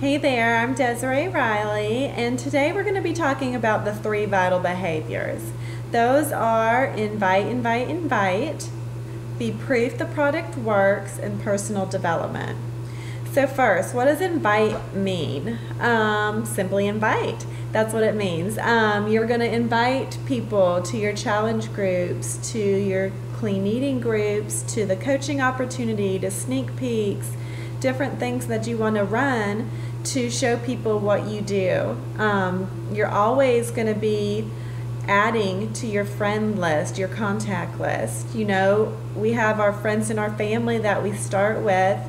Hey there, I'm Desiree Riley, and today we're going to be talking about the 3 vital behaviors. Those are invite, invite, invite, be proof the product works, and personal development. So first, what does invite mean? Simply invite. That's what it means. You're going to invite people to your challenge groups, to your clean eating groups, to the coaching opportunity, to sneak peeks, different things that you want to run to show people what you do. You're always going to be adding to your friend list, your contact list. You know, we have our friends in our family that we start with,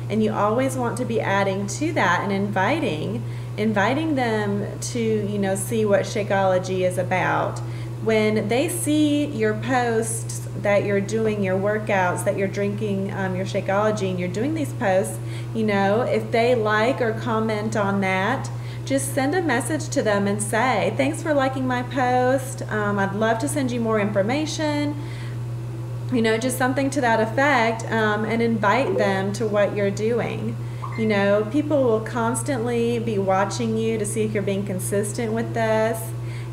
and you always want to be adding to that and inviting them to, see what Shakeology is about. When they see your posts that you're doing your workouts, that you're drinking your Shakeology, and you're doing these posts, if they like or comment on that, just send a message to them and say, thanks for liking my post. I'd love to send you more information. Just something to that effect, and invite them to what you're doing. People will constantly be watching you to see if you're being consistent with this.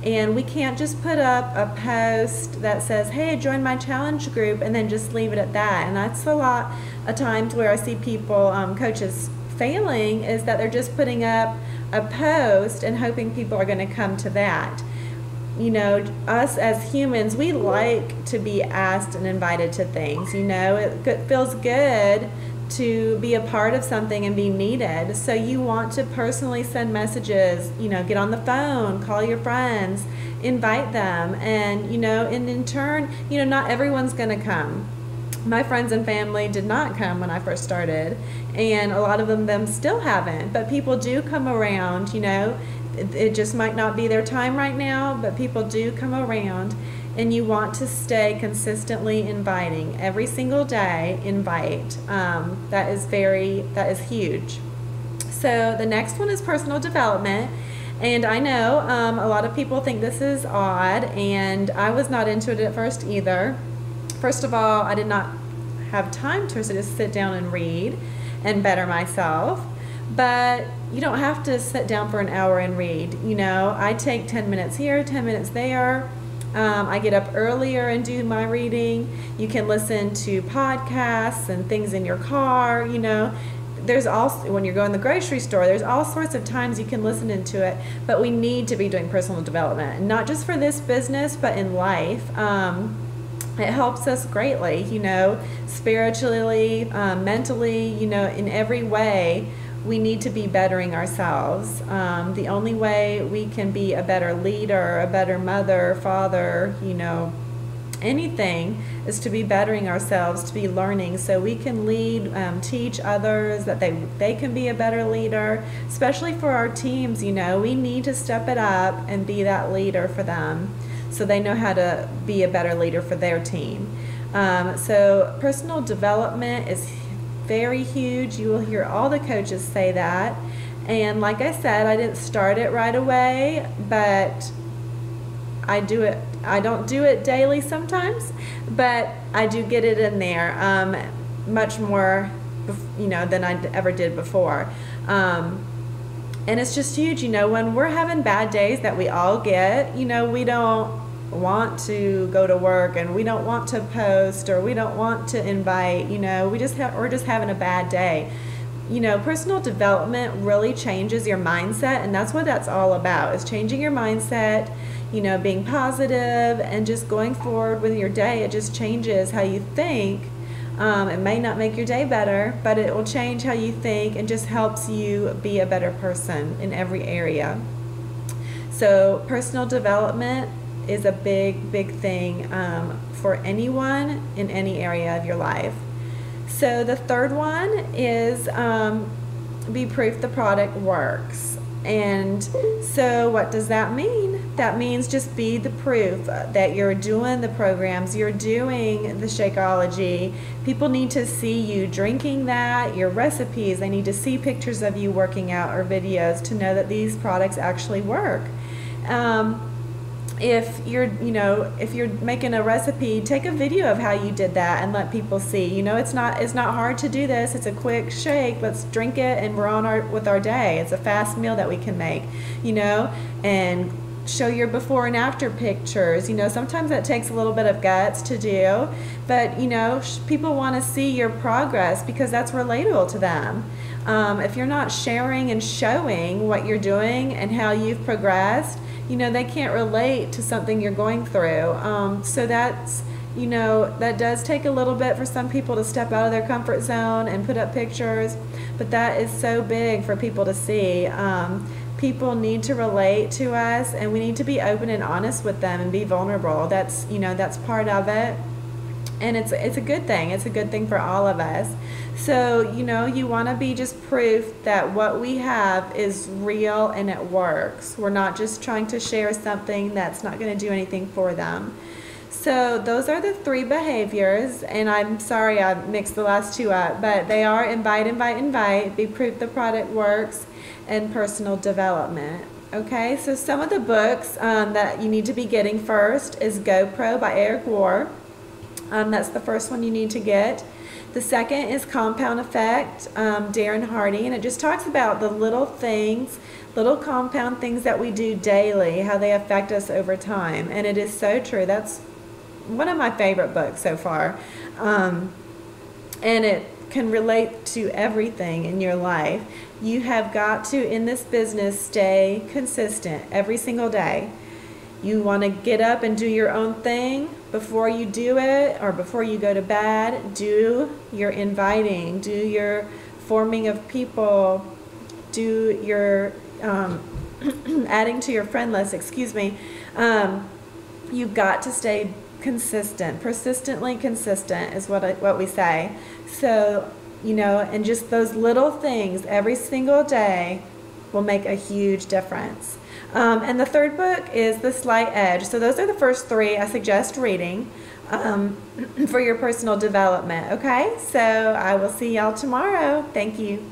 And we can't just put up a post that says, hey, join my challenge group, and then just leave it at that. And that's a lot of times where I see people, coaches, failing, is that they're just putting up a post and hoping people are going to come to that. Us as humans, we like to be asked and invited to things. It feels good to be a part of something and be needed. So you want to personally send messages, get on the phone, call your friends, invite them. And, and in turn, not everyone's going to come. My friends and family did not come when I first started, and a lot of them still haven't. But people do come around, It just might not be their time right now, but people do come around. And you want to stay consistently inviting. Every single day, invite. That is huge. So the next one is personal development. And I know a lot of people think this is odd, and I was not into it at first either. First of all, I did not have time to just sit down and read and better myself. But you don't have to sit down for an hour and read. I take 10 minutes here, 10 minutes there. I get up earlier and do my reading. You can listen to podcasts and things in your car. There's also, when you're going to the grocery store, there's all sorts of times you can listen into it. But we need to be doing personal development, not just for this business, but in life. It helps us greatly, spiritually, mentally, in every way. We need to be bettering ourselves. The only way we can be a better leader, a better mother, father, anything, is to be bettering ourselves, to be learning, so we can lead, teach others that they can be a better leader, especially for our teams. We need to step it up and be that leader for them so they know how to be a better leader for their team. So personal development is very huge. You will hear all the coaches say that. And like I said, I didn't start it right away, but I do it. I don't do it daily sometimes, but I do get it in there much more, than I ever did before. And it's just huge. When we're having bad days that we all get, we don't want to go to work, and we don't want to post, or we don't want to invite, we're just having a bad day. Personal development really changes your mindset, and that's what that's all about, is changing your mindset, being positive and just going forward with your day. It just changes how you think. It may not make your day better, but it will change how you think and just helps you be a better person in every area. So personal development is a big thing for anyone in any area of your life. So the third one is be proof the product works. And so what does that mean? That means just be the proof that you're doing the programs, you're doing the Shakeology. People need to see you drinking that, your recipes. They need to see pictures of you working out or videos to know that these products actually work. if if you're making a recipe, take a video of how you did that and let people see. It's not hard to do this. It's a quick shake. Let's drink it and we're on with our day. It's a fast meal that we can make, and show your before and after pictures. Sometimes that takes a little bit of guts to do, but people want to see your progress because that's relatable to them. If you're not sharing and showing what you're doing and how you've progressed, they can't relate to something you're going through. So that's, that does take a little bit for some people to step out of their comfort zone and put up pictures, but that is so big for people to see. People need to relate to us, and we need to be open and honest with them and be vulnerable. That's, that's part of it. And it's a good thing. It's a good thing for all of us. So, you want to be just proof that what we have is real and it works. We're not just trying to share something that's not going to do anything for them. So those are the 3 behaviors, and I'm sorry I mixed the last 2 up, but they are invite, invite, invite, be proof the product works, and personal development. Okay, so some of the books that you need to be getting first is GoPro by Eric Rohr. That's the first one you need to get. The second is Compound Effect, Darren Hardy, and it just talks about the little things, little compound things that we do daily, how they affect us over time. And it is so true. That's one of my favorite books so far. And it can relate to everything in your life. You have got to, in this business, stay consistent every single day. You want to get up and do your own thing before you do it, or before you go to bed. Do your inviting, do your forming of people, do your adding to your friend list, excuse me. You've got to stay consistent, persistently consistent is what we say. So, and just those little things every single day will make a huge difference. And the third book is The Slight Edge. So those are the first 3 I suggest reading for your personal development. Okay, so I will see y'all tomorrow. Thank you.